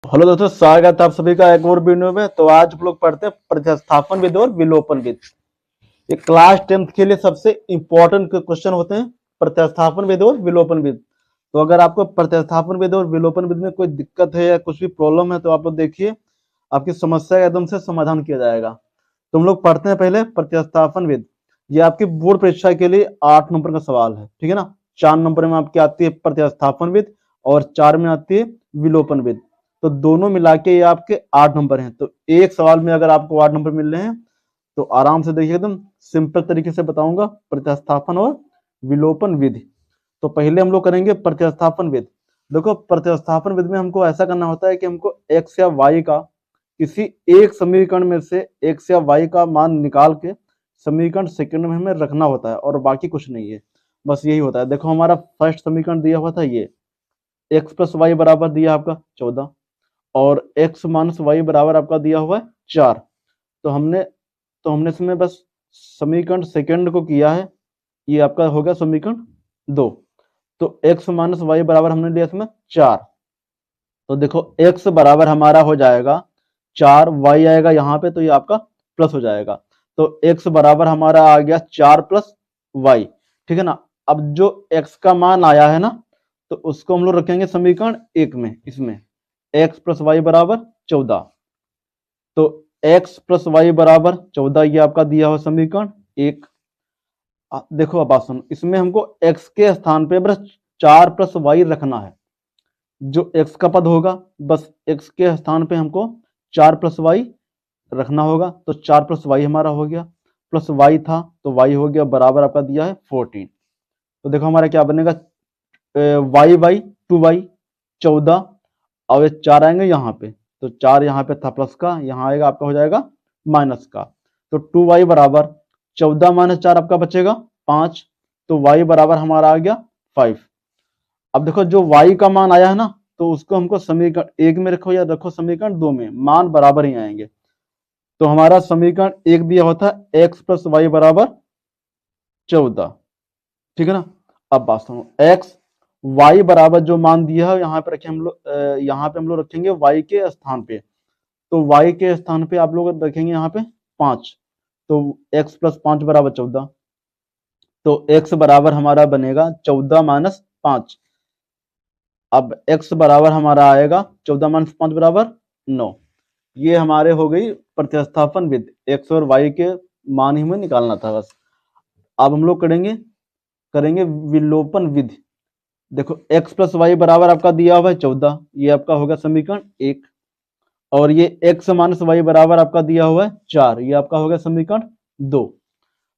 Hello दोस्तों, स्वागत है आप सभी का एक और वीडियो में। तो आज हम लोग पढ़ते हैं प्रतिस्थापन विधि और विलोपन विधि। ये क्लास 10th के लिए सबसे इंपॉर्टेंट क्वेश्चन होते हैं, प्रतिस्थापन विधि और विलोपन विधि। तो अगर आपको प्रतिस्थापन विधि और विलोपन विधि में कोई दिक्कत है या कुछ भी प्रॉब्लम है तो आप लोग देखिए, आपकी समस्या का एकदम से समाधान किया जाएगा। तो हम लोग पढ़ते हैं पहले प्रतिस्थापन विधि। ये आपकी बोर्ड परीक्षा के लिए 8 नंबर का सवाल है, ठीक है ना। 4 नंबर में आपकी आती है प्रतिस्थापन विधि और 4 में आती है विलोपन विधि। तो दोनों मिला के ये आपके 8 नंबर हैं। तो एक सवाल में अगर आपको 8 नंबर मिल रहे हैं तो आराम से देखिए, एकदम सिंपल तरीके से बताऊंगा प्रतिस्थापन और विलोपन विधि। तो पहले हम लोग करेंगे प्रतिस्थापन विधि। देखो, प्रतिस्थापन विधि में हमको ऐसा करना होता है कि हमको x या y का किसी एक समीकरण में से x या y का मान निकाल के समीकरण सेकंड में हमें रखना होता है और बाकी कुछ नहीं है, बस यही होता है। देखो, हमारा फर्स्ट समीकरण दिया हुआ था ये x प्लस वाई बराबर दिया आपका 14 और x माइनस वाई बराबर आपका दिया हुआ है 4। तो हमने इसमें बस समीकरण सेकंड को किया है, ये आपका हो गया समीकरण 2। तो x माइनस वाई बराबर हमने लिया इसमें 4। तो देखो, x बराबर हमारा हो जाएगा 4, y आएगा यहाँ पे तो ये आपका प्लस हो जाएगा। तो x बराबर हमारा आ गया 4 प्लस वाई, ठीक है ना। अब जो x का मान आया है ना, तो उसको हम लोग रखेंगे समीकरण 1 में। इसमें x प्लस वाई बराबर 14। तो x प्लस वाई बराबर 14 ये आपका दिया हुआ समीकरण 1। देखो, अब बात सुनो, इसमें हमको x के स्थान पे बस 4 प्लस वाई रखना है। जो x का पद होगा बस x के स्थान पे हमको 4 प्लस वाई रखना होगा। तो 4 प्लस वाई हमारा हो गया, प्लस वाई था तो वाई हो गया, बराबर आपका दिया है 14। तो देखो हमारा क्या बनेगा, वाई बाई 2y 14, और ये 4 आएंगे यहाँ पे। तो 4 यहाँ पे था प्लस का, यहाँ आएगा आपका हो जाएगा माइनस का। तो 2y बराबर 14 माइनस 4 आपका बचेगा 5। तो y बराबर हमारा आ गया 5। अब देखो, जो y का मान आया है ना, तो उसको हमको समीकरण 1 में रखो या रखो समीकरण 2 में, मान बराबर ही आएंगे। तो हमारा समीकरण 1 दिया होता है x प्लस वाई बराबर 14, ठीक है ना। अब बात सुनो, x y बराबर जो मान दिया है यहाँ पे रखे हम लोग, यहाँ पे हम लोग रखेंगे y के स्थान पे। तो y के स्थान पे आप लोग रखेंगे यहाँ पे 5। तो x प्लस 5 बराबर 14। तो x बराबर हमारा बनेगा 14 माइनस 5। अब x बराबर हमारा आएगा 14 माइनस 5 बराबर 9। ये हमारे हो गई प्रतिस्थापन विधि, x और y के मान ही में निकालना था बस। अब हम लोग करेंगे विलोपन विधि। देखो, x प्लस वाई बराबर आपका दिया हुआ है 14, ये आपका होगा समीकरण 1। और ये x माइनस वाई बराबर आपका दिया हुआ है 4, ये आपका होगा समीकरण 2।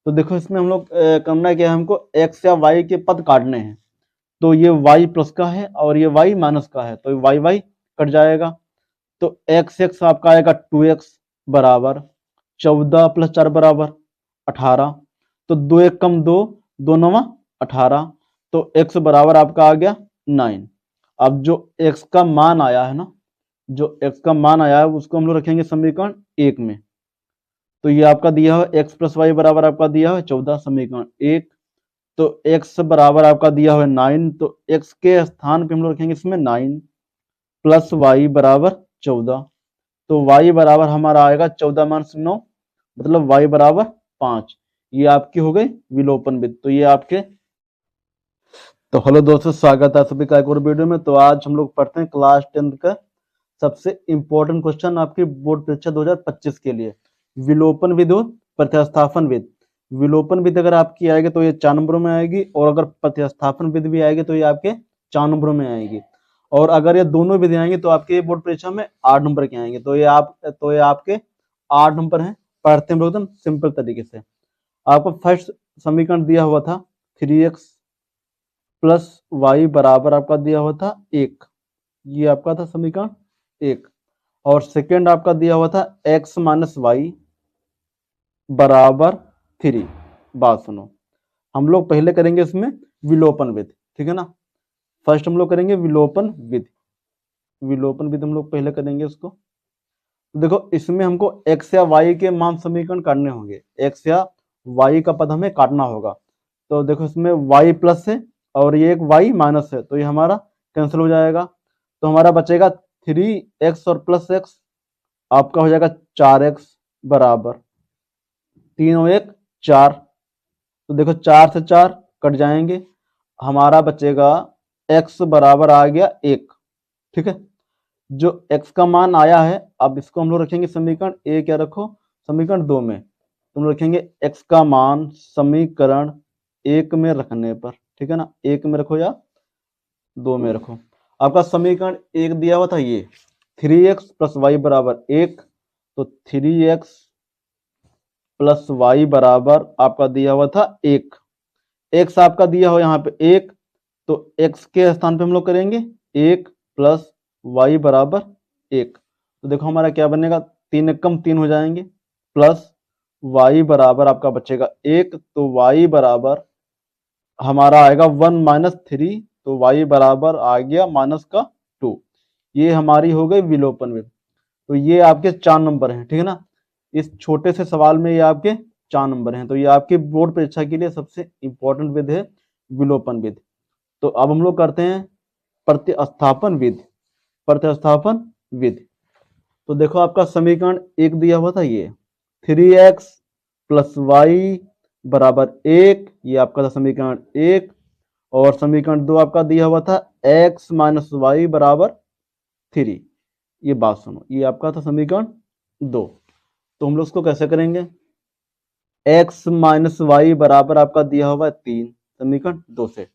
तो देखो, इसमें हम लोग करना क्या है, हमको x या y के पद काटने हैं। तो ये y प्लस का है और ये y माइनस का है, तो y y कट जाएगा। तो x आपका आएगा 2x बराबर 14 प्लस 4 बराबर 18। तो 2 1 कम 2, 2 9 18। तो x बराबर आपका आ गया 9। अब जो x का मान आया है ना, जो x का मान आया है उसको हम लोग रखेंगे समीकरण 1 में। तो ये आपका दिया है x प्लस वाई बराबर आपका दिया है 14, समीकरण 1। तो x बराबर आपका दिया हुआ है 9। तो x के स्थान पे हम लोग रखेंगे इसमें 9 प्लस वाई बराबर 14। तो y बराबर हमारा आएगा 14 माइनस 9, मतलब y बराबर 5। ये आपकी हो गई विलोपन विधि। तो ये आपके, तो हेलो दोस्तों, स्वागत है सभी का एक और वीडियो में। तो आज हम लोग पढ़ते हैं क्लास 10th का सबसे इंपॉर्टेंट क्वेश्चन आपकी बोर्ड परीक्षा 2025 के लिए, विलोपन विधि और प्रतिस्थापन विधि। विलोपन विधि अगर आपकी आएगी तो ये 4 नंबरों में आएगी, और अगर प्रतिस्थापन विधि भी आएगी तो ये आपके 4 नंबरों में आएगी। और अगर ये दोनों विधि आएंगी तो आपके बोर्ड परीक्षा में 8 नंबर के आएंगे। तो ये आपके 8 नंबर हैं। पढ़ते हैं हम लोग एकदम सिंपल तरीके से। आपको फर्स्ट समीकरण दिया हुआ था 3x प्लस वाई बराबर आपका दिया हुआ था 1, ये आपका था समीकरण 1। और सेकेंड आपका दिया हुआ था x माइनस वाई बराबर 3। बात सुनो, हम लोग पहले करेंगे इसमें विलोपन विधि, ठीक है ना। फर्स्ट हम लोग करेंगे विलोपन विधि। विलोपन विधि हम लोग पहले करेंगे इसको। तो देखो, इसमें हमको x या y के मान समीकरण काटने होंगे, x या y का पद हमें काटना होगा। तो देखो, इसमें y प्लस है और ये एक y माइनस है, तो ये हमारा कैंसिल हो जाएगा। तो हमारा बचेगा 3x और प्लस x आपका हो जाएगा 4x बराबर 3 और 1 4। तो देखो 4 से 4 कट जाएंगे, हमारा बचेगा x बराबर आ गया 1। ठीक है, जो x का मान आया है अब इसको हम लोग रखेंगे समीकरण ए, क्या रखो समीकरण 2 में, तुम रखेंगे x का मान समीकरण 1 में रखने पर। ठीक है ना, 1 में रखो या 2 में रखो। आपका समीकरण 1 दिया हुआ था ये 3x प्लस वाई बराबर 1, तो 3x प्लस वाई बराबर आपका दिया हुआ था 1। x आपका दिया हो यहाँ पे 1, तो x के स्थान पे हम लोग करेंगे 1 प्लस वाई बराबर 1। तो देखो हमारा क्या बनेगा, 3 एकम 3 हो जाएंगे, प्लस वाई बराबर आपका बचेगा 1, तो वाई बराबर हमारा आएगा 1 माइनस 3, तो वाई बराबर आ गया माइनस का 2। ये हमारी हो गई विलोपन विधि। तो ये आपके 4 नंबर हैं। ठीक है ना, इस छोटे से सवाल में ये आपके 4 नंबर हैं। तो ये आपके बोर्ड परीक्षा के लिए सबसे इंपॉर्टेंट विधि है विलोपन विधि। तो अब हम लोग करते हैं प्रतिस्थापन विधि। प्रतिस्थापन विधि, तो देखो आपका समीकरण 1 दिया हुआ था ये 3x प्लस वाई बराबर 1, ये आपका था समीकरण 1। और समीकरण 2 आपका दिया हुआ था x माइनस वाई बराबर 3। ये बात सुनो, ये आपका था समीकरण 2। तो हम लोग उसको कैसे करेंगे, x माइनस वाई बराबर आपका दिया हुआ है 3 समीकरण 2 से।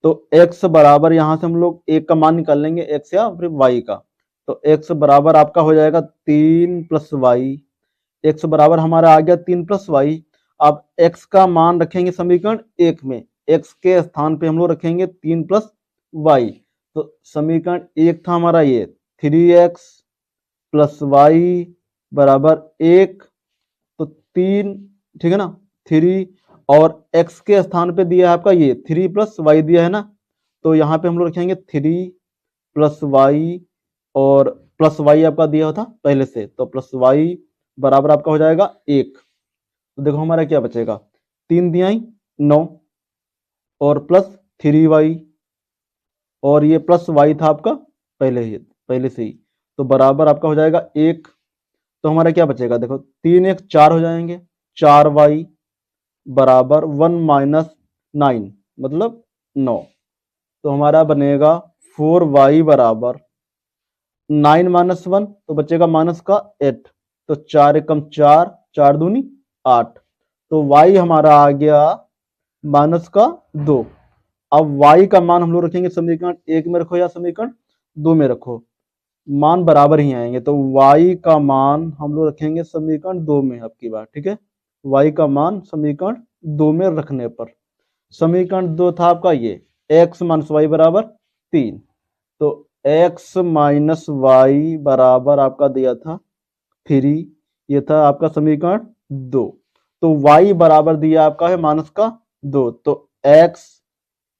तो x बराबर यहां से हम लोग 1 का मान निकाल लेंगे, x या फिर y का। तो x बराबर आपका हो जाएगा 3 प्लस वाई, x बराबर हमारा आ गया 3 प्लस वाई। अब x का मान रखेंगे समीकरण 1 में, x के स्थान पे हम लोग रखेंगे 3 प्लस वाई। तो समीकरण 1 था हमारा ये 3x प्लस वाई बराबर 1, तो 3, ठीक है ना 3, और x के स्थान पे दिया है आपका ये 3 प्लस वाई दिया है ना, तो यहाँ पे हम लोग रखेंगे 3 प्लस वाई, और प्लस वाई आपका दिया हुआ था पहले से, तो प्लस वाई बराबर आपका हो जाएगा 1। तो देखो हमारा क्या बचेगा, 3 दिया 9 और प्लस 3y, और ये प्लस वाई था आपका पहले से ही, तो बराबर आपका हो जाएगा 1। तो हमारा क्या बचेगा, देखो 3 1 4 हो जाएंगे, 4y बराबर 1 माइनस 9 मतलब 9। तो हमारा बनेगा 4y बराबर 9 माइनस 1, तो बचेगा माइनस का 8। तो 4 एकम 4, 4 दूनी 8। तो y हमारा आ गया माइनस का 2। अब y का मान हम लोग रखेंगे समीकरण 1 में रखो या समीकरण 2 में रखो, मान बराबर ही आएंगे। तो y का मान हम लोग रखेंगे समीकरण 2 में अब की बार। ठीक है, y का मान समीकरण 2 में रखने पर, समीकरण 2 था आपका ये x माइनस वाई बराबर 3। तो x माइनस वाई बराबर आपका दिया था 3, ये था आपका समीकरण 2। तो y बराबर दिया आपका है माइनस का 2, तो x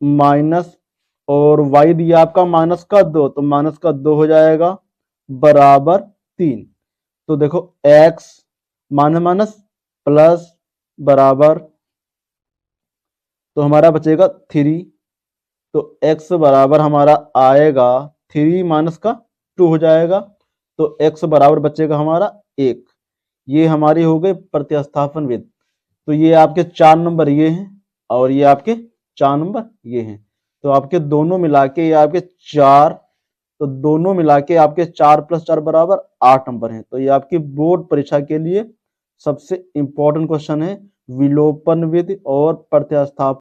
माइनस और y दिया आपका माइनस का 2, तो माइनस का 2 हो जाएगा बराबर 3। तो देखो x माइनस माइनस प्लस बराबर, तो हमारा बचेगा 3। तो x बराबर हमारा आएगा 3 माइनस का 2 हो जाएगा, तो x बराबर बचेगा हमारा 1। ये हमारी हो गई प्रतिस्थापन विधि। तो ये आपके 4 नंबर ये हैं, और ये आपके 4 नंबर ये हैं। तो आपके दोनों मिला के ये आपके 4, तो दोनों मिला के आपके 4 प्लस 4 बराबर 8 नंबर हैं। तो ये आपकी बोर्ड परीक्षा के लिए सबसे इंपॉर्टेंट क्वेश्चन है विलोपन विधि और प्रतिस्थापन।